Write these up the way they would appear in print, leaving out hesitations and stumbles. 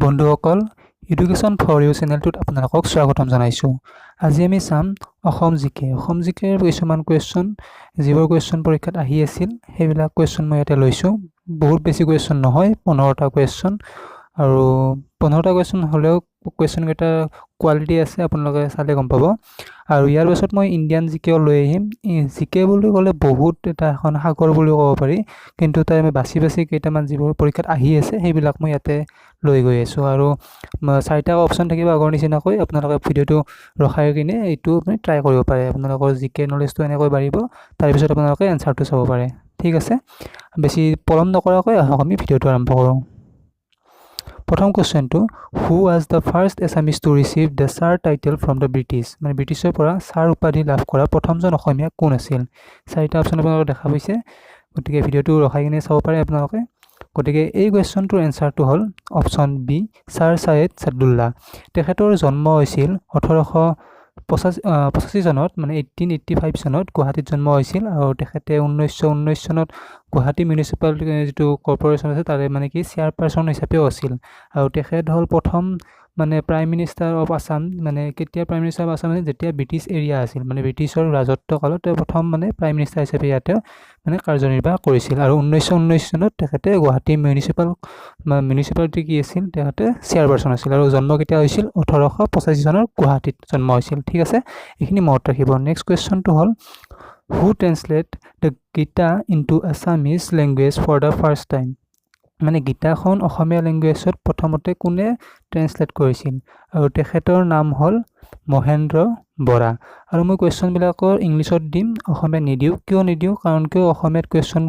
বন্ধুসকল education for U চেনেলটোত আপোনালোকক স্বাগতম জনাইছোঁ। আজি আমি চাম অসম জিকেৰ কিছুমান কুৱেশ্যন যিবোৰ কুৱেশ্যন পৰীক্ষাত আহি আছিল সেইবিলাক কুৱেশ্যন মই ইয়াতে লৈছোঁ। বহুত বেছি কুৱেশ্যন নহয়, 15টা কুৱেশ্যন, আৰু 15টা কুৱেশ্যন হ'লেও কুৱেশ্যনকেইটা কোৱালিটি আছে, আপোনালোকে চালে গম পাব। আৰু ইয়াৰ পাছত মই ইণ্ডিয়ান জিকেও লৈ আহিম। জিকে বুলি ক'লে বহুত এটা এখন সাগৰ বুলি ক'ব পাৰি, কিন্তু তাই আমি বাছি কেইটামান যিবোৰ পৰীক্ষাত আহি আছে সেইবিলাক মই ইয়াতে লৈ গৈ আছোঁ। আৰু 4টা অপশ্যন থাকিব আগৰ নিচিনাকৈ, আপোনালোকে ভিডিঅ'টো ৰখাই কিনে এইটো আপুনি ট্ৰাই কৰিব পাৰে। আপোনালোকৰ জিকে নলেজটো এনেকৈ বাঢ়িব, তাৰপিছত আপোনালোকে এনচাৰটো চাব পাৰে। ঠিক আছে, বেছি পলম নকৰাকৈ আহক আমি ভিডিঅ'টো আৰম্ভ কৰোঁ। প্ৰথম কুৱেশ্যনটো, who was the first Assamese to receive the sir title from the British, মানে ব্ৰিটিছৰ পৰা ছাৰ উপাধি লাভ কৰা প্ৰথমজন অসমীয়া কোন আছিল? 4টা অপশ্যন আপোনালোকে দেখা পাইছে, গতিকে ভিডিঅ'টো ৰখাই কিনে চাব পাৰে আপোনালোকে। গতিকে এই কুৱেশ্যনটোৰ এনচাৰটো হ'ল অপশ্যন বি, ছাৰ ছায়েদ ছাদুল্লাহ। তেখেতৰ জন্ম হৈছিল 1885 চনত, মানে 1885 চনত গুৱাহাটীত জন্ম হৈছিল। আৰু তেখেতে 1919 চনত গুৱাহাটী মিউনিচিপালিটি যিটো কৰ্পৰেশ্যন আছে তাৰে মানে কি চেয়াৰপাৰ্চন হিচাপেও আছিল। আৰু তেখেত হ'ল প্ৰথম মানে প্ৰাইম মিনিষ্টাৰ অফ আছাম। মানে কেতিয়া প্ৰাইম মিনিষ্টাৰ অফ আছাম, মানে যেতিয়া ব্ৰিটিছ এৰিয়া আছিল, মানে ব্ৰিটিছৰ ৰাজত্ব কালত তেওঁ প্ৰথম মানে প্ৰাইম মিনিষ্টাৰ হিচাপে ইয়াতে মানে কাৰ্যনিৰ্বাহ কৰিছিল। আৰু 1919 চনত তেখেতে গুৱাহাটী মিউনিচিপালিটি কি আছিল, তেখেতে চেয়াৰপাৰ্চন আছিল। আৰু জন্ম কেতিয়া হৈছিল? 1885 চনৰ গুৱাহাটীত জন্ম হৈছিল। ঠিক আছে, এইখিনি মনত ৰাখিব। নেক্সট কুৱেশ্যনটো হ'ল, who translate the Gita into Assamese language for the first time, মানে গীতাখন অসমীয়া লেংগুৱেজত প্ৰথমতে কোনে ট্ৰেন্সলেট কৰিছিল? আৰু তেখেতৰ নাম হ'ল মহেন্দ্ৰ বৰা। আৰু মই কুৱেশ্যনবিলাকৰ ইংলিছত দিম, অসমীয়াত নিদিওঁ। কিয় নিদিওঁ? কাৰণ কিয় অসমীয়াত কুৱেশ্যন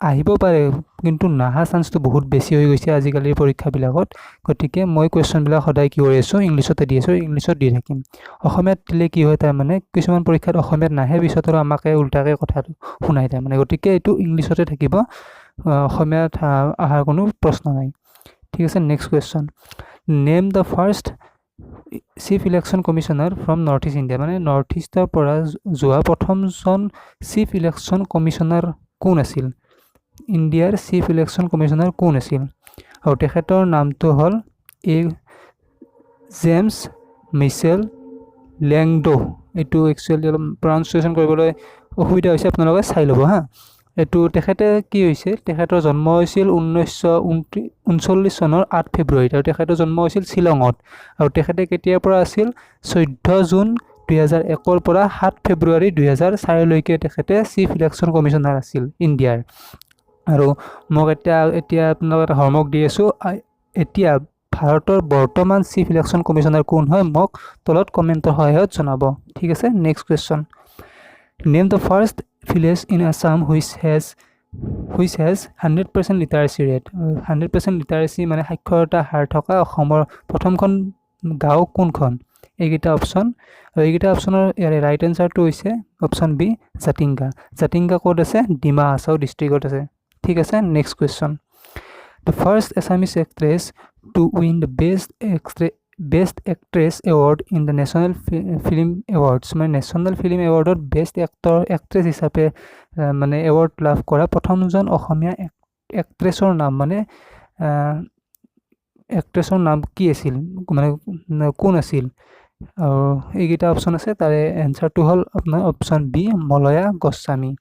আহিব পাৰে, কিন্তু নাহা চান্সটো বহুত বেছি হৈ গৈছে আজিকালিৰ পৰীক্ষাবিলাকত। গতিকে মই কুৱেশ্যনবিলাক সদায় কি কৰি আছোঁ, ইংলিছতে দি আছোঁ, ইংলিছত দি থাকিম। অসমীয়াত দিলে কি হয়, তাৰমানে কিছুমান পৰীক্ষাত অসমীয়াত নাহে, পিছত আৰু আমাকে উল্টাকৈ কথাটো শুনাই দিয়ে, মানে গতিকে এইটো ইংলিছতে থাকিব, অসমীয়াত অহাৰ কোনো প্ৰশ্ন নাই। ঠিক আছে, next question, name the first chief election commissioner from north east India, মানে নৰ্থ ইষ্টৰ পৰা যোৱা প্ৰথমজন চিফ ইলেকশ্যন কমিশ্যনাৰ কোন আছিল? ইণ্ডিয়াৰ চিফ ইলেকশ্যন কমিশ্যনাৰ কোন আছিল? আৰু তেখেতৰ নামটো হ'ল জেমছ মিচেল লেংডো। এইটো একচুৱেলি অলপ প্ৰনাউন্সিয়েশ্যন কৰিবলৈ অসুবিধা হৈছে, আপোনালোকে চাই ল'ব হা। এইটো তেখেতে কি হৈছে, তেখেতৰ জন্ম হৈছিল 1939 চনৰ 8 ফেব্ৰুৱাৰীত, আৰু তেখেতৰ জন্ম হৈছিল শ্বিলঙত। আৰু তেখেতে কেতিয়াৰ পৰা আছিল? 14 জুন 2001 পৰা 7 ফেব্ৰুৱাৰী 2004লৈকে তেখেতে চিফ ইলেকশ্যন কমিশ্যনাৰ আছিল ইণ্ডিয়াৰ। আৰু মোক এতিয়া আপোনালোকে এটা হোমৱৰ্ক দি আছোঁ, এতিয়া ভাৰতৰ বৰ্তমান চিফ ইলেকশ্যন কমিশ্যনাৰ কোন হয়, মোক তলত কমেণ্টৰ সহায়ত জনাব। ঠিক আছে, next question, name the first village in Assam which has 100% লিটাৰেচি rate. 100% লিটাৰেচি মানে সাক্ষৰতা হাৰ থকা অসমৰ প্ৰথমখন গাঁও কোনখন? এইকেইটা অপশ্যন, আৰু এইকেইটা অপশ্যনৰ ইয়াৰে ৰাইট এনচাৰটো হৈছে অপশ্যন বি, জাতিংগা। জাতিংগা ক'ত আছে? ডিমা হাছাও ডিষ্ট্ৰিক্টত আছে। ঠিক আছে, next question, the first Assamese actress to win the best actress award in the national film awards, মানে নেশ্যনেল ফিল্ম এৱাৰ্ডত বেষ্ট এক্ট্ৰেছ হিচাপে মানে এৱাৰ্ড লাভ কৰা প্ৰথমজন অসমীয়া এক্ট্ৰেছৰ নাম, মানে এক্ট্ৰেছৰ নাম কি আছিল, মানে কোন আছিল? আৰু এইকেইটা অপশ্যন আছে, তাৰে এনচাৰটো হ'ল আপোনাৰ অপশ্যন বি, মলয়া গোস্বামী।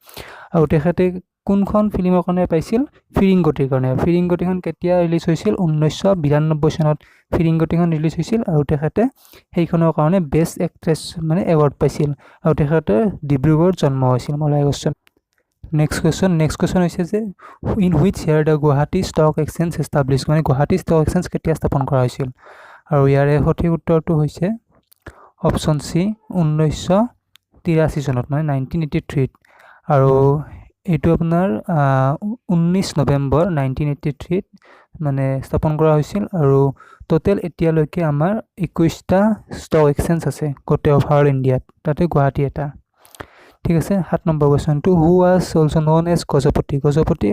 আৰু তেখেতে কোনখন ফিল্মৰ কাৰণে পাইছিল? ফিৰিংগতিৰ কাৰণে। ফিৰিংগতিখন কেতিয়া ৰিলিজ হৈছিল? 1992 চনত ফিৰিংগতিখন ৰিলিজ হৈছিল, আৰু তেখেতে সেইখনৰ কাৰণে বেষ্ট এক্ট্ৰেছ মানে এৱাৰ্ড পাইছিল। আৰু তেখেতে ডিব্ৰুগড়ত জন্ম হৈছিল, মলয়া গোস্বামী। নেক্সট কুৱেশ্যন হৈছে যে, in which year the Guwahati stock exchange establish, মানে গুৱাহাটী ষ্টক এক্সচেঞ্জ কেতিয়া স্থাপন কৰা হৈছিল? আৰু ইয়াৰে সঠিক উত্তৰটো হৈছে অপশ্যন চি, 1983 চনত, মানে 1983ত। আৰু এইটো আপোনাৰ 19 নৱেম্বৰ 1983ত মানে স্থাপন কৰা হৈছিল। আৰু টোটেল এতিয়ালৈকে আমাৰ 21টা ষ্টক এক্সচেঞ্জ আছে গোটেই অভাৰ ইণ্ডিয়াত, তাতে গুৱাহাটী এটা। ঠিক আছে, 7 নম্বৰ কুৱেশ্যনটো, who was also' known as Gajapati. Gajapati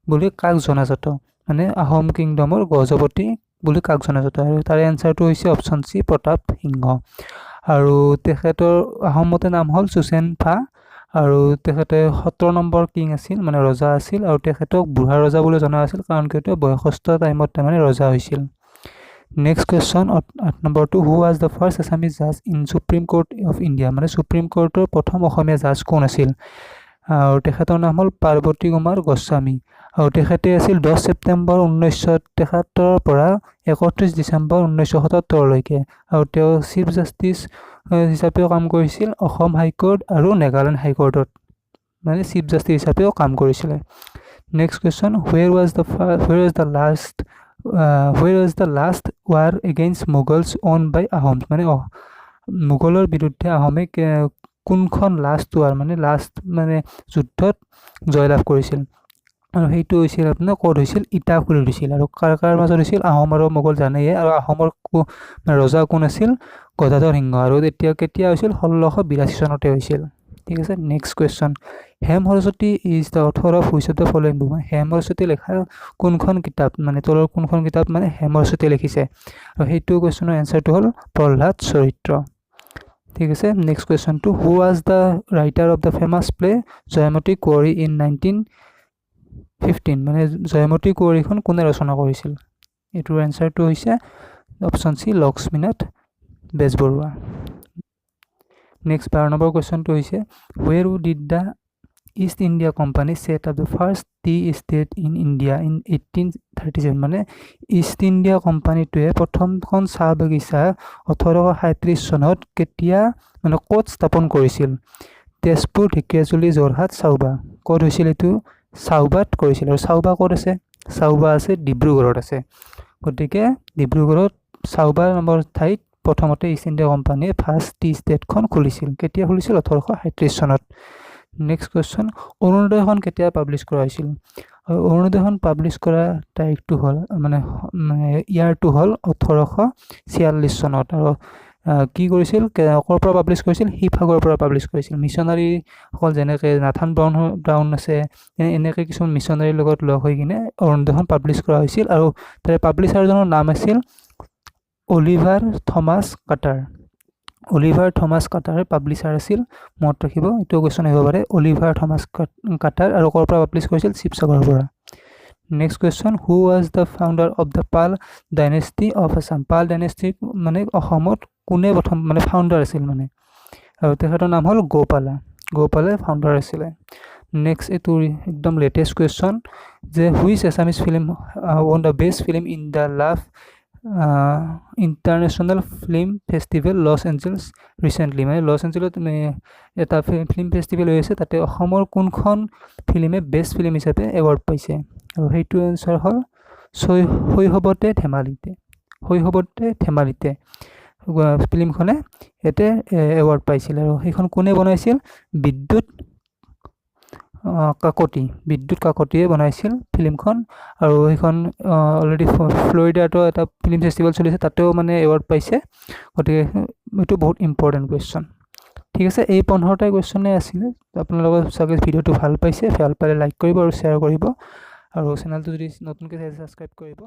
বুলি কাক জনাজাত? মানে আহোম কিংডমৰ গজপতি বুলি কাক জনাজাত? আৰু তাৰে এনচাৰটো হৈছে অপশ্যন চি, প্ৰতাপ সিংহ। আৰু তেখেতৰ আহোমতে নাম হ'ল চুচেনফা। আৰু তেখেতে 17 নম্বৰ কিং আছিল, মানে ৰজা আছিল। আৰু তেখেতক বুঢ়া ৰজা বুলি জনা আছিল, কাৰণ তেওঁ বয়সস্থ টাইমত তাৰমানে ৰজা হৈছিল। নেক্সট কুৱেশ্যন 8 নম্বৰ 2 who was the first Assamese জাজ in Supreme Court of India মানে সুপ্ৰিম কোৰ্টৰ প্ৰথম অসমীয়া জাজ কোন আছিল আৰু তেখেতৰ নাম হ'ল পাৰ্বতী কুমাৰ গোস্বামী আৰু তেখেতে আছিল 10 ছেপ্টেম্বৰ 1973 পৰা 31 ডিচেম্বৰ 1977 আৰু তেওঁ চিফ জাষ্টিচ হিচাপেও কাম কৰিছিল অসম হাইকোৰ্ট আৰু নাগালেণ্ড হাইকোৰ্টত মানে চিফ জাষ্টিচ হিচাপেও কাম কৰিছিলে next question where was the last war against Mughals won by Ahoms মানে মোগলৰ বিৰুদ্ধে আহোমে কোনখন লাষ্ট ৱাৰ মানে লাষ্ট মানে যুদ্ধত জয়লাভ কৰিছিল আৰু সেইটো হৈছিল আপোনাৰ ক'ত হৈছিল ইটাখুলিত হৈছিল আৰু কাৰ মাজত হৈছিল আহোম আৰু মোগল জানেয়ে আৰু আহোমৰ ৰজা কোন আছিল গদাধৰ সিংহ আৰু তেতিয়া কেতিয়া হৈছিল 1682 চনতে হৈছিল ঠিক আছে next question Hem Saraswati is the author of which of the following book মানে হেম সৰস্বতী লেখা কোনখন কিতাপ মানে তলৰ কোনখন কিতাপ মানে হেম সৰস্বতী লিখিছে আৰু সেইটো কুৱেশ্যনৰ এনসাৰটো হ'ল প্ৰহ্লাদ চৰিত্ৰ ঠিক আছে নেক্সট কুৱেশ্যনটো who was the writer of the famous play Joymoti Konwari in 1915 মানে জয়মতী কুঁৱৰীখন কোনে ৰচনা কৰিছিল এইটোৰ এনসাৰটো হৈছে অপশ্যন সি লক্ষ্মীনাথ বেজবৰুৱা নেক্সট 12 নম্বৰ কুৱেশ্যনটো হৈছে where did the East India Company set up the first tea estate in India in 1837 মানে ইষ্ট ইণ্ডিয়া কোম্পানীটোৱে প্ৰথমখন চাহ বাগিচা 1837 চনত কেতিয়া মানে ক'ত স্থাপন কৰিছিল তেজপুৰ ঢেকিয়াজুলি যোৰহাট চাউবা ক'ত হৈছিল এইটো চাউবাত কৰিছিল আৰু চাউবা ক'ত আছে চাউবা আছে ডিব্ৰুগড়ত আছে গতিকে ডিব্ৰুগড়ত চাউবা নামৰ ঠাইত প্ৰথমতে ইষ্ট ইণ্ডিয়া কোম্পানীয়ে ফাৰ্ষ্ট টি ষ্টেটখন খুলিছিল কেতিয়া খুলিছিল 1837 চনত নেক্সট কুৱেশ্যন অৰুণোদয়খন কেতিয়া পাব্লিছ কৰা হৈছিল অৰুণোদয়খন পাব্লিছ কৰা তাৰিখটো হ'ল মানে ইয়াৰটো হ'ল 1846 চনত আৰু কি কৰিছিল ক'ৰ পৰা পাব্লিছ কৰিছিল শিৱসাগৰৰ পৰা পাব্লিছ কৰিছিল মিছনাৰীসকল যেনেকৈ নাথান ব্ৰাউন আছে এনেকৈ কিছুমান মিছনাৰীৰ লগত লগ হৈ কিনে অৰুণোদয়খন পাব্লিছ কৰা হৈছিল আৰু তাৰে পাব্লিছাৰজনৰ নাম আছিল অলিভাৰ থমাছ কাটাৰ পাব্লিছাৰ আছিল মনত ৰাখিব এইটো কুৱেশ্যন আহিব পাৰে অলিভাৰ থমাছ কাটাৰ আৰু ক'ৰ পৰা পাব্লিছ কৰিছিল শিৱসাগৰৰ পৰা next question who was the founder of the Pal dynasty of Assam Pal dynasty মানে অসমত কোনে প্ৰথম মানে ফাউণ্ডাৰ আছিল মানে আৰু তেখেতৰ নাম হ'ল গৌপালে ফাউণ্ডাৰ আছিলে নেক্সট এইটো একদম লেটেষ্ট কুৱেশ্যন যে which Assamese film won the best film in the love international film festival Los Angeles recently মানে লছ এঞ্জেলত এটা ফিল্ম ফেষ্টিভেল হৈ আছে তাতে অসমৰ কোনখন ফিল্মে বেষ্ট ফিল্ম হিচাপে এৱাৰ্ড পাইছে আৰু সেইটো এনচাৰ হ'ল শৈশৱতে ধেমালিতে ফিল্মখনে ইয়াতে এৱাৰ্ড পাইছিল আৰু সেইখন কোনে বনাইছিল বিদ্যুৎ কাকতিয়ে বনাইছিল ফিল্মখন আৰু সেইখন অলৰেডি ফ্লৰিডাতো এটা ফিল্ম ফেষ্টিভেল চলিছে তাতেও মানে এৱাৰ্ড পাইছে গতিকে এইটো বহুত ইম্পৰ্টেণ্ট কুৱেশ্যন ঠিক আছে এই 15টা কুৱেশ্যনে আছিলে আপোনালোকৰ চাগে ভিডিঅ'টো ভাল পাইছে ভাল পালে লাইক কৰিব আৰু শ্বেয়াৰ কৰিব আৰু চেনেলটো যদি নতুনকৈ চাই ছাবস্ক্ৰাইব কৰিব